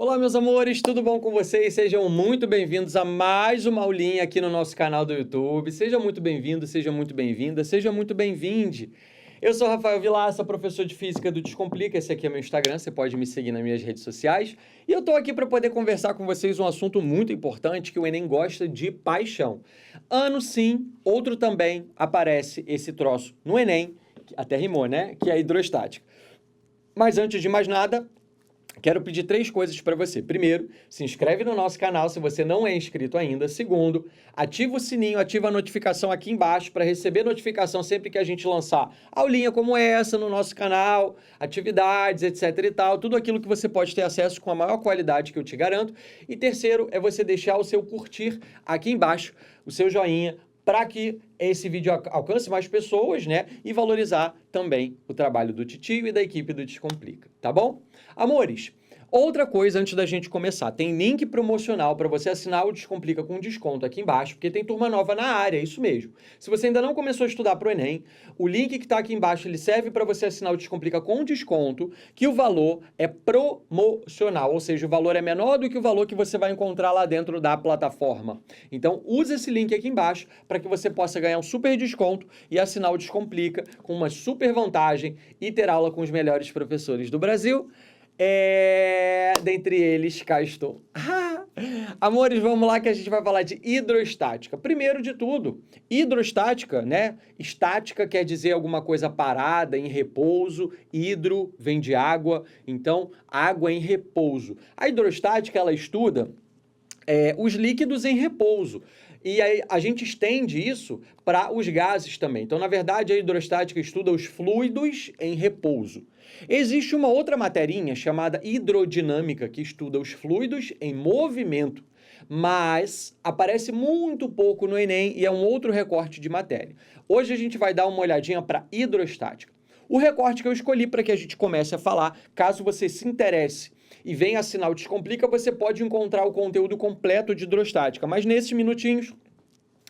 Olá, meus amores, tudo bom com vocês? Sejam muito bem-vindos a mais uma aulinha aqui no nosso canal do YouTube. Seja muito bem-vindo, seja muito bem-vinda, seja muito bem-vinde. Eu sou Rafael Vilaça, professor de Física do Descomplica. Esse aqui é meu Instagram, você pode me seguir nas minhas redes sociais. E eu tô aqui para poder conversar com vocês um assunto muito importante que o Enem gosta de paixão. Ano sim, outro também aparece esse troço no Enem, até rimou, né? Que é a hidrostática. Mas antes de mais nada, quero pedir 3 coisas para você. Primeiro, se inscreve no nosso canal se você não é inscrito ainda. Segundo, ativa o sininho, ativa a notificação aqui embaixo para receber notificação sempre que a gente lançar aulinha como essa no nosso canal, atividades, etc e tal, tudo aquilo que você pode ter acesso com a maior qualidade que eu te garanto. E terceiro, é você deixar o seu curtir aqui embaixo, o seu joinha, para que esse vídeo alcance mais pessoas, né? E valorizar também o trabalho do Titio e da equipe do Descomplica, tá bom? Amores, outra coisa antes da gente começar, tem link promocional para você assinar o Descomplica com desconto aqui embaixo, porque tem turma nova na área, é isso mesmo. Se você ainda não começou a estudar para o Enem, o link que está aqui embaixo, ele serve para você assinar o Descomplica com desconto, que o valor é promocional, ou seja, o valor é menor do que o valor que você vai encontrar lá dentro da plataforma. Então, use esse link aqui embaixo para que você possa ganhar um super desconto e assinar o Descomplica com uma super vantagem e ter aula com os melhores professores do Brasil. Dentre eles, cá estou. Amores, vamos lá que a gente vai falar de hidrostática. Primeiro de tudo, hidrostática, né? Estática quer dizer alguma coisa parada, em repouso. Hidro vem de água, então água em repouso. A hidrostática, ela estuda os líquidos em repouso. E aí a gente estende isso para os gases também. Então, na verdade, a hidrostática estuda os fluidos em repouso. Existe uma outra materinha chamada hidrodinâmica, que estuda os fluidos em movimento, mas aparece muito pouco no Enem e é um outro recorte de matéria. Hoje a gente vai dar uma olhadinha para hidrostática. O recorte que eu escolhi para que a gente comece a falar, caso você se interesse e venha assinar o Descomplica, você pode encontrar o conteúdo completo de hidrostática. Mas nesses minutinhos,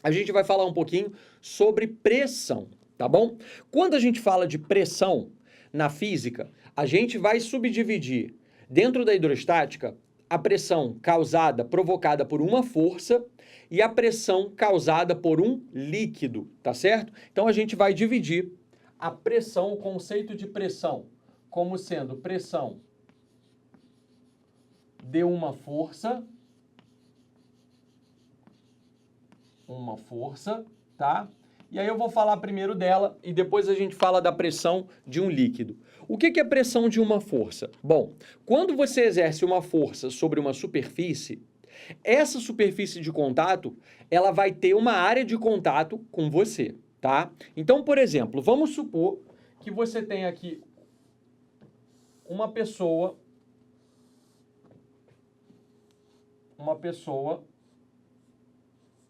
a gente vai falar um pouquinho sobre pressão, tá bom? Quando a gente fala de pressão na física, a gente vai subdividir dentro da hidrostática a pressão causada, provocada por uma força e a pressão causada por um líquido, tá certo? Então a gente vai dividir a pressão, o conceito de pressão, como sendo pressão de uma força, tá? E aí eu vou falar primeiro dela e depois a gente fala da pressão de um líquido. O que é pressão de uma força? Bom, quando você exerce uma força sobre uma superfície, essa superfície de contato, ela vai ter uma área de contato com você, tá? Então, por exemplo, vamos supor que você tem aqui uma pessoa,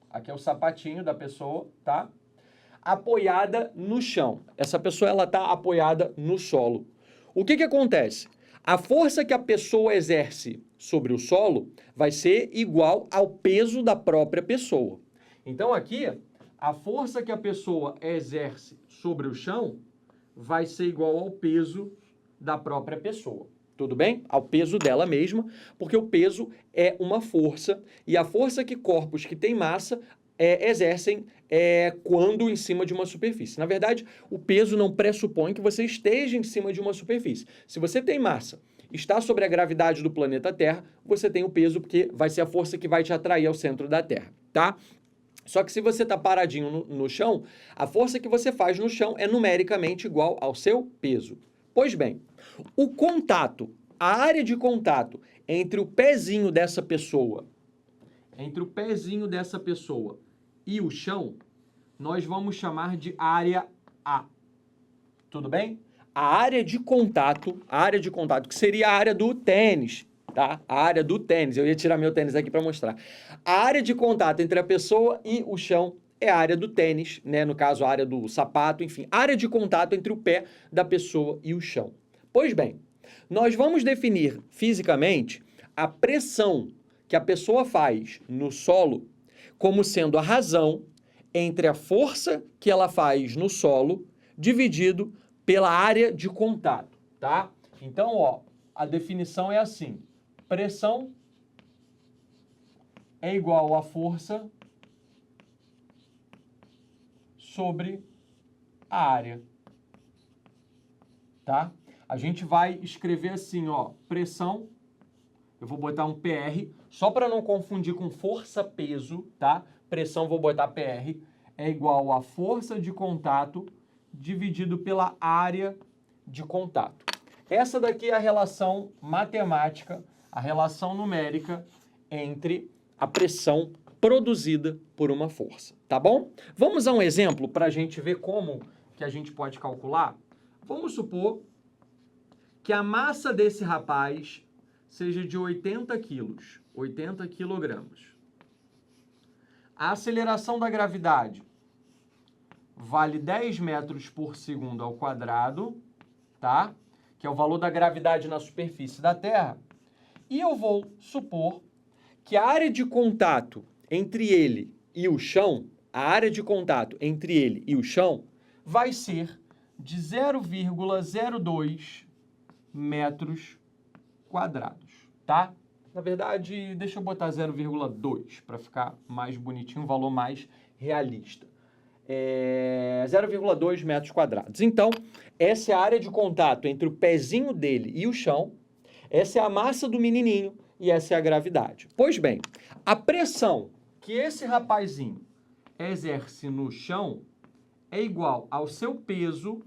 aqui é o sapatinho da pessoa, tá? Apoiada no chão. Essa pessoa, ela tá apoiada no solo. O que acontece? A força que a pessoa exerce sobre o solo vai ser igual ao peso da própria pessoa. Então, aqui, a força que a pessoa exerce sobre o chão vai ser igual ao peso da própria pessoa. Tudo bem? Ao peso dela mesma, porque o peso é uma força, e a força que corpos que têm massa exercem quando em cima de uma superfície. Na verdade, o peso não pressupõe que você esteja em cima de uma superfície. Se você tem massa, está sobre a gravidade do planeta Terra, você tem o peso, porque vai ser a força que vai te atrair ao centro da Terra, tá? Só que se você está paradinho no chão, a força que você faz no chão é numericamente igual ao seu peso. Pois bem, o contato, a área de contato entre o pezinho dessa pessoa, e o chão, nós vamos chamar de área A. Tudo bem? A área de contato, que seria a área do tênis, tá? A área do tênis, eu ia tirar meu tênis aqui para mostrar. A área de contato entre a pessoa e o chão é a área do tênis, né? No caso, a área do sapato, enfim, área de contato entre o pé da pessoa e o chão. Pois bem, nós vamos definir fisicamente a pressão que a pessoa faz no solo como sendo a razão entre a força que ela faz no solo dividido pela área de contato, tá? Então, ó, a definição é assim: pressão é igual a força sobre a área, tá? A gente vai escrever assim, ó, pressão, eu vou botar um PR, só para não confundir com força-peso, tá? Pressão, vou botar PR, é igual a força de contato dividido pela área de contato. Essa daqui é a relação matemática, a relação numérica entre a pressão produzida por uma força, tá bom? Vamos a um exemplo para a gente ver como que a gente pode calcular. Vamos supor que a massa desse rapaz seja de 80 quilos, 80 quilogramas. A aceleração da gravidade vale 10 metros por segundo ao quadrado, tá? Que é o valor da gravidade na superfície da Terra. E eu vou supor que a área de contato entre ele e o chão, a área de contato entre ele e o chão, vai ser de 0,02 metros quadrados, tá? Na verdade, deixa eu botar 0,2 para ficar mais bonitinho, um valor mais realista. 0,2 metros quadrados. Então, essa é a área de contato entre o pezinho dele e o chão, essa é a massa do menininho e essa é a gravidade. Pois bem, a pressão que esse rapazinho exerce no chão é igual ao seu peso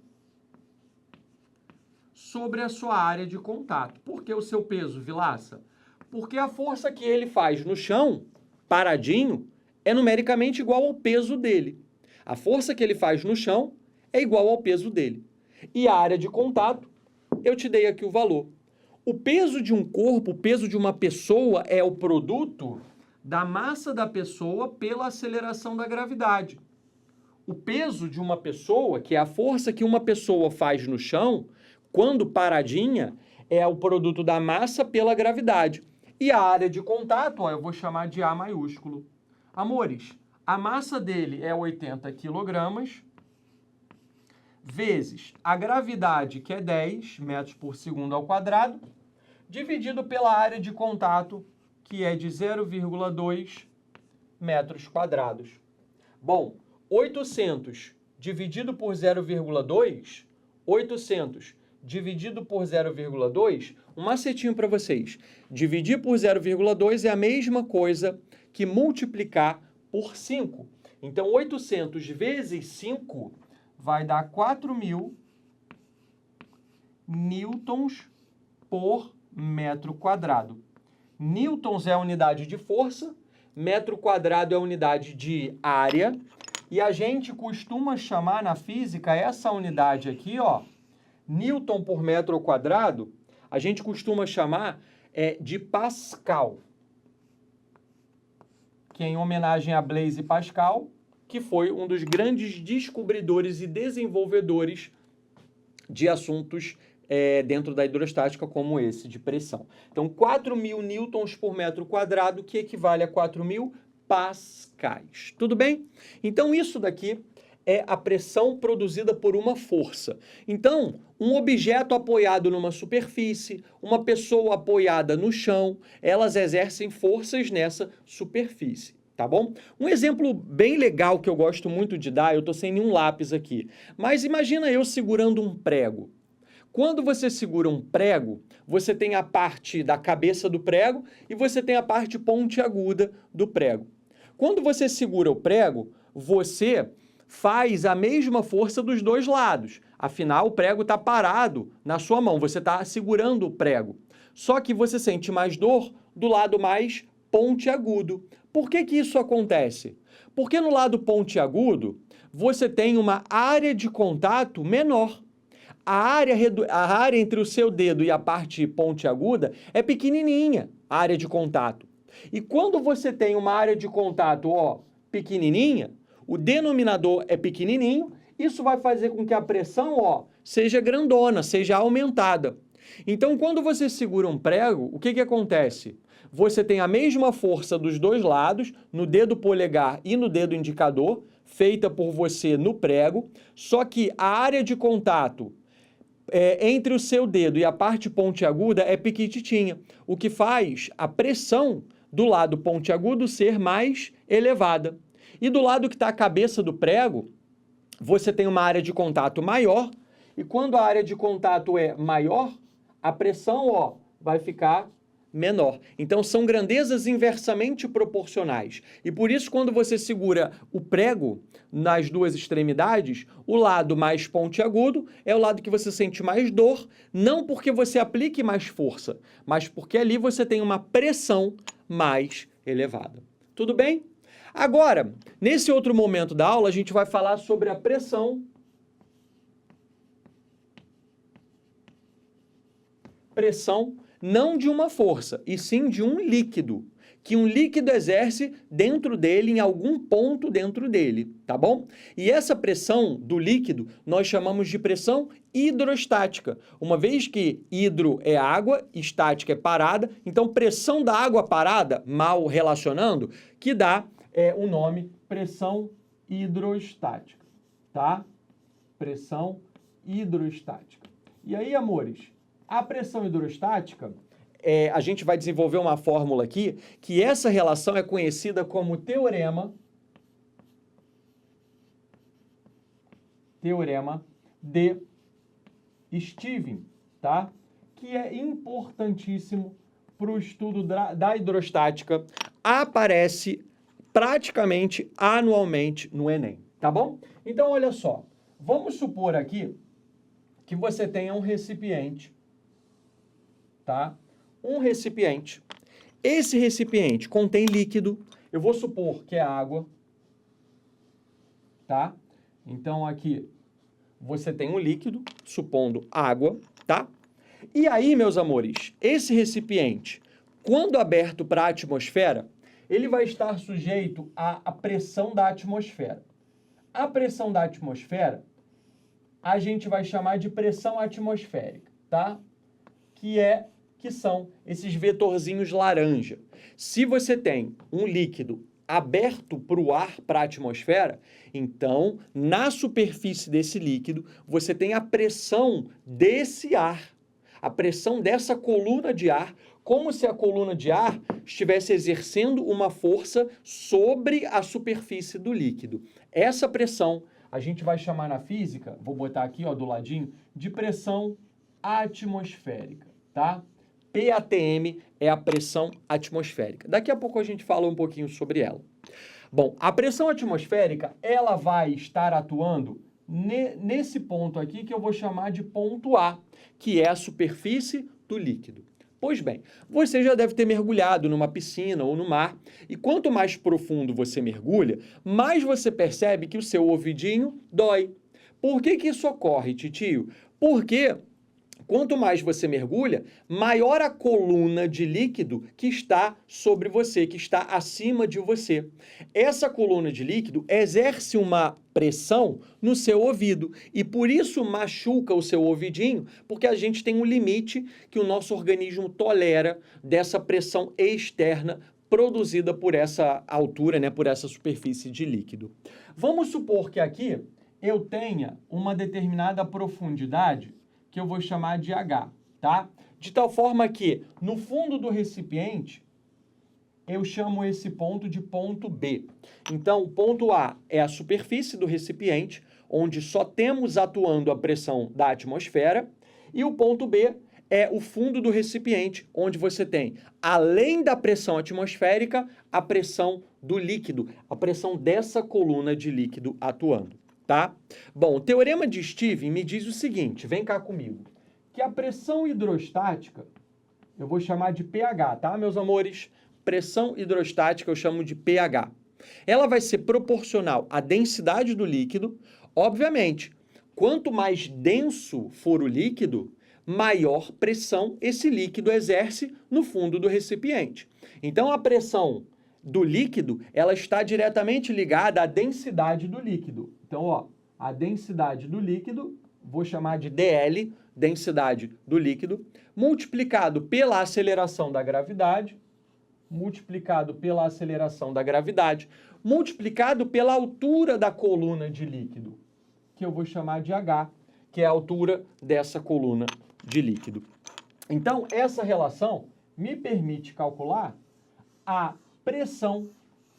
sobre a sua área de contato. Por que o seu peso, Vilaça? Porque a força que ele faz no chão, paradinho, é numericamente igual ao peso dele. A força que ele faz no chão é igual ao peso dele. E a área de contato, eu te dei aqui o valor. O peso de um corpo, o peso de uma pessoa é o produto da massa da pessoa pela aceleração da gravidade. O peso de uma pessoa, que é a força que uma pessoa faz no chão, quando paradinha, é o produto da massa pela gravidade. E a área de contato, ó, eu vou chamar de A maiúsculo. Amores, a massa dele é 80 quilogramas, vezes a gravidade, que é 10 metros por segundo ao quadrado, dividido pela área de contato, que é de 0,2 metros quadrados. Bom, 800 dividido por 0,2, 800 dividido por 0,2, um macetinho para vocês. Dividir por 0,2 é a mesma coisa que multiplicar por 5. Então, 800 vezes 5 vai dar 4.000 newtons por metro quadrado. Newtons é a unidade de força, metro quadrado é a unidade de área, e a gente costuma chamar na física essa unidade aqui, ó, Newton por metro quadrado, a gente costuma chamar de Pascal, que é em homenagem a Blaise Pascal, que foi um dos grandes descobridores e desenvolvedores de assuntos dentro da hidrostática como esse, de pressão. Então, 4.000 newtons por metro quadrado, que equivale a 4.000 pascais. Tudo bem? Então, isso daqui é a pressão produzida por uma força. Então, um objeto apoiado numa superfície, uma pessoa apoiada no chão, elas exercem forças nessa superfície, tá bom? Um exemplo bem legal que eu gosto muito de dar, eu estou sem nenhum lápis aqui, mas imagina eu segurando um prego. Quando você segura um prego, você tem a parte da cabeça do prego e você tem a parte pontiaguda do prego. Quando você segura o prego, você faz a mesma força dos dois lados. Afinal, o prego está parado na sua mão, você está segurando o prego. Só que você sente mais dor do lado mais pontiagudo. Por que que isso acontece? Porque no lado pontiagudo, você tem uma área de contato menor. A área entre o seu dedo e a parte pontiaguda é pequenininha, a área de contato. E quando você tem uma área de contato, ó, pequenininha, o denominador é pequenininho, isso vai fazer com que a pressão, ó, seja grandona, seja aumentada. Então, quando você segura um prego, o que que acontece? Você tem a mesma força dos dois lados, no dedo polegar e no dedo indicador, feita por você no prego, só que a área de contato entre o seu dedo e a parte pontiaguda é pequititinha, o que faz a pressão do lado pontiagudo ser mais elevada. E do lado que está a cabeça do prego, você tem uma área de contato maior, e quando a área de contato é maior, a pressão, ó, vai ficar menor. Então, são grandezas inversamente proporcionais. E por isso, quando você segura o prego nas duas extremidades, o lado mais pontiagudo é o lado que você sente mais dor, não porque você aplique mais força, mas porque ali você tem uma pressão mais elevada. Tudo bem? Agora, nesse outro momento da aula, a gente vai falar sobre a pressão. Pressão não de uma força, e sim de um líquido, que um líquido exerce dentro dele, em algum ponto dentro dele, tá bom? E essa pressão do líquido nós chamamos de pressão hidrostática, uma vez que hidro é água, estática é parada, então pressão da água parada, mal relacionando, que dá o nome pressão hidrostática, tá? Pressão hidrostática. E aí, amores, a pressão hidrostática, a gente vai desenvolver uma fórmula aqui, que essa relação é conhecida como teorema de Stevin, tá? Que é importantíssimo para o estudo da hidrostática, aparece praticamente anualmente no Enem, tá bom? Então, olha só, vamos supor aqui que você tenha um recipiente, tá? Um recipiente. Esse recipiente contém líquido, eu vou supor que é água, tá? Então, aqui você tem um líquido, supondo água, tá? E aí, meus amores, esse recipiente, quando aberto para a atmosfera, ele vai estar sujeito à pressão da atmosfera. A pressão da atmosfera, a gente vai chamar de pressão atmosférica, tá? Que são esses vetorzinhos laranja. Se você tem um líquido aberto para o ar, para a atmosfera, então, na superfície desse líquido, você tem a pressão desse ar, a pressão dessa coluna de ar, como se a coluna de ar estivesse exercendo uma força sobre a superfície do líquido. Essa pressão a gente vai chamar na física, vou botar aqui, ó, do ladinho, de pressão atmosférica, tá? PATM é a pressão atmosférica. Daqui a pouco a gente fala um pouquinho sobre ela. Bom, a pressão atmosférica, ela vai estar atuando nesse ponto aqui que eu vou chamar de ponto A, que é a superfície do líquido. Pois bem, você já deve ter mergulhado numa piscina ou no mar, e quanto mais profundo você mergulha, mais você percebe que o seu ouvidinho dói. Por que que isso ocorre, titio? Porque quanto mais você mergulha, maior a coluna de líquido que está sobre você, que está acima de você. Essa coluna de líquido exerce uma pressão no seu ouvido e por isso machuca o seu ouvidinho, porque a gente tem um limite que o nosso organismo tolera dessa pressão externa produzida por essa altura, né, por essa superfície de líquido. Vamos supor que aqui eu tenha uma determinada profundidade que eu vou chamar de H, tá? De tal forma que, no fundo do recipiente, eu chamo esse ponto de ponto B. Então, o ponto A é a superfície do recipiente, onde só temos atuando a pressão da atmosfera, e o ponto B é o fundo do recipiente, onde você tem, além da pressão atmosférica, a pressão do líquido, a pressão dessa coluna de líquido atuando. Tá? Bom, o teorema de Stevin me diz o seguinte, vem cá comigo, que a pressão hidrostática, eu vou chamar de pH, tá, meus amores? Pressão hidrostática eu chamo de pH. Ela vai ser proporcional à densidade do líquido. Obviamente, quanto mais denso for o líquido, maior pressão esse líquido exerce no fundo do recipiente. Então, a pressão do líquido, ela está diretamente ligada à densidade do líquido. Então, ó, a densidade do líquido, vou chamar de DL, densidade do líquido, multiplicado pela aceleração da gravidade, multiplicado multiplicado pela altura da coluna de líquido, que eu vou chamar de H, que é a altura dessa coluna de líquido. Então, essa relação me permite calcular a pressão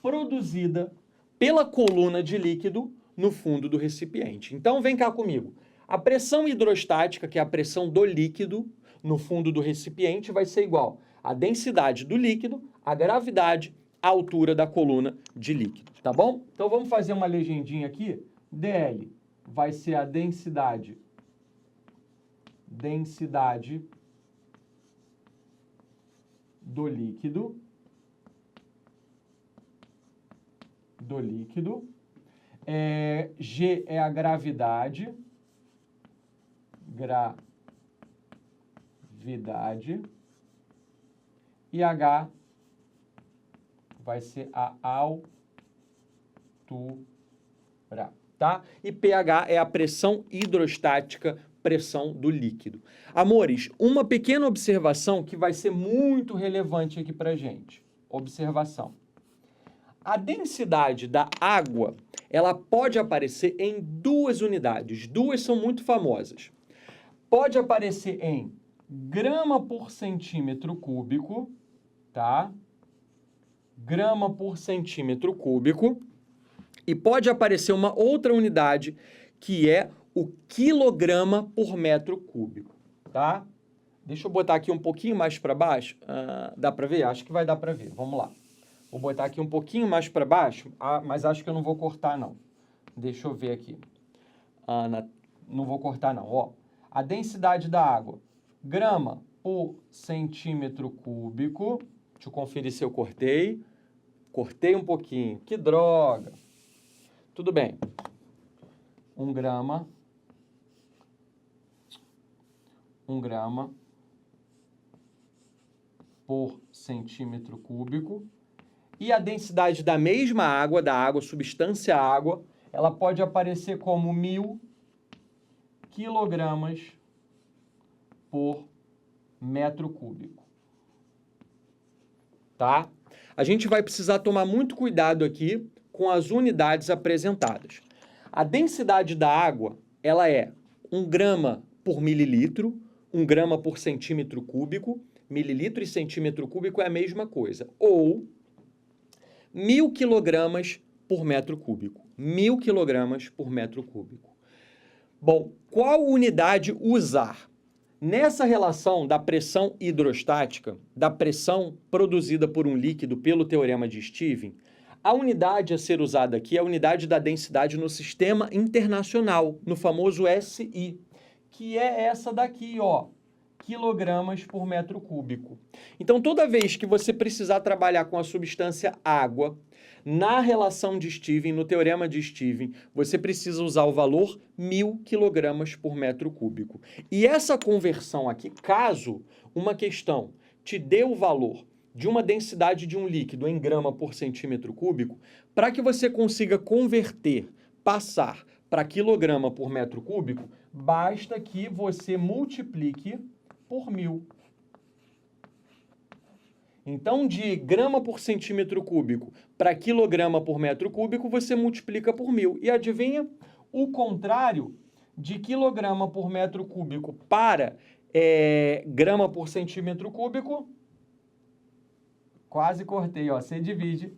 produzida pela coluna de líquido no fundo do recipiente. Então, vem cá comigo. A pressão hidrostática, que é a pressão do líquido no fundo do recipiente, vai ser igual à densidade do líquido, a gravidade, a altura da coluna de líquido, tá bom? Então, vamos fazer uma legendinha aqui. dL vai ser a densidade do líquido, G é a gravidade, e H vai ser a altura, tá? E pH é a pressão hidrostática, pressão do líquido. Amores, uma pequena observação que vai ser muito relevante aqui pra gente. Observação. A densidade da água, ela pode aparecer em duas unidades. Duas são muito famosas. Pode aparecer em grama por centímetro cúbico, tá? Grama por centímetro cúbico. E pode aparecer uma outra unidade, que é o quilograma por metro cúbico, tá? Deixa eu botar aqui um pouquinho mais para baixo. Dá para ver? Acho que vai dar para ver. Vamos lá. Vou botar aqui um pouquinho mais para baixo, mas acho que eu não vou cortar, não. Deixa eu ver aqui. Não vou cortar, não. Ó, a densidade da água, grama por centímetro cúbico. Deixa eu conferir se eu cortei. Cortei um pouquinho. Que droga! Tudo bem. 1 grama por centímetro cúbico. E a densidade da mesma água, substância água, ela pode aparecer como 1000 quilogramas por metro cúbico. Tá? A gente vai precisar tomar muito cuidado aqui com as unidades apresentadas. A densidade da água, ela é 1 grama por mililitro, 1 grama por centímetro cúbico. Mililitro e centímetro cúbico é a mesma coisa. Ou 1000 quilogramas por metro cúbico. 1000 quilogramas por metro cúbico. Bom, qual unidade usar? Nessa relação da pressão hidrostática, da pressão produzida por um líquido pelo teorema de Stevens, a unidade a ser usada aqui é a unidade da densidade no sistema internacional, no famoso SI, que é essa daqui, ó, quilogramas por metro cúbico. Então, toda vez que você precisar trabalhar com a substância água, na relação de Stevens, no teorema de Stevens, você precisa usar o valor 1000 quilogramas por metro cúbico. E essa conversão aqui, caso uma questão te dê o valor de uma densidade de um líquido em grama por centímetro cúbico, para que você consiga converter, passar para quilograma por metro cúbico, basta que você multiplique por 1000. Então, de grama por centímetro cúbico para quilograma por metro cúbico, você multiplica por 1000. E adivinha? O contrário de quilograma por metro cúbico para grama por centímetro cúbico, quase cortei, ó, você divide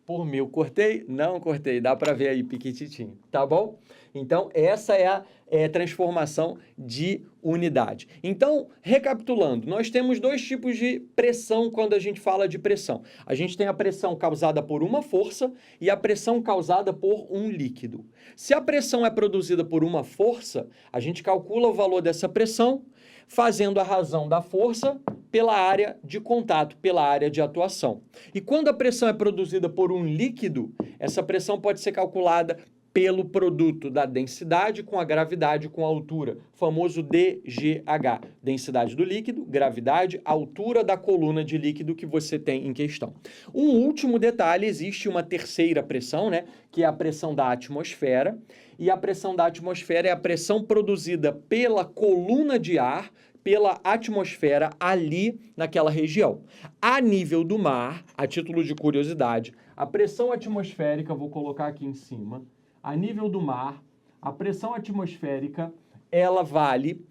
por 1000. Cortei? Não cortei, dá para ver aí piquititinho, tá bom? Então, essa é a transformação de unidade. Então, recapitulando, nós temos dois tipos de pressão quando a gente fala de pressão. A gente tem a pressão causada por uma força e a pressão causada por um líquido. Se a pressão é produzida por uma força, a gente calcula o valor dessa pressão fazendo a razão da força pela área de contato, pela área de atuação. E quando a pressão é produzida por um líquido, essa pressão pode ser calculada pelo produto da densidade com a gravidade com a altura, famoso DGH, densidade do líquido, gravidade, altura da coluna de líquido que você tem em questão. Um último detalhe, existe uma terceira pressão, né, que é a pressão da atmosfera, e a pressão da atmosfera é a pressão produzida pela coluna de ar, pela atmosfera ali naquela região. A nível do mar, a título de curiosidade, a pressão atmosférica, vou colocar aqui em cima, a nível do mar, A pressão atmosférica, ela vale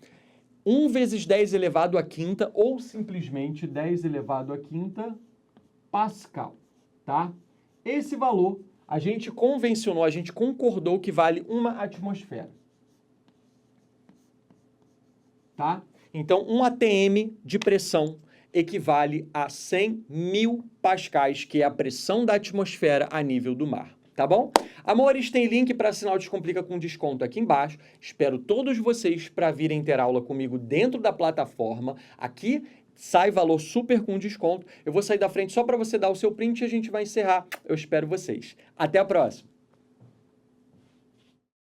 1 vezes 10 elevado à quinta ou simplesmente 10 elevado à quinta Pascal, tá? Esse valor a gente convencionou, a gente concordou que vale uma atmosfera, tá? Então, 1 atm de pressão equivale a 100.000 pascais, que é a pressão da atmosfera a nível do mar, tá bom? Amores, tem link para assinar o Descomplica com desconto aqui embaixo. Espero todos vocês para virem ter aula comigo dentro da plataforma. Aqui sai valor super com desconto. Eu vou sair da frente só para você dar o seu print e a gente vai encerrar. Eu espero vocês. Até a próxima!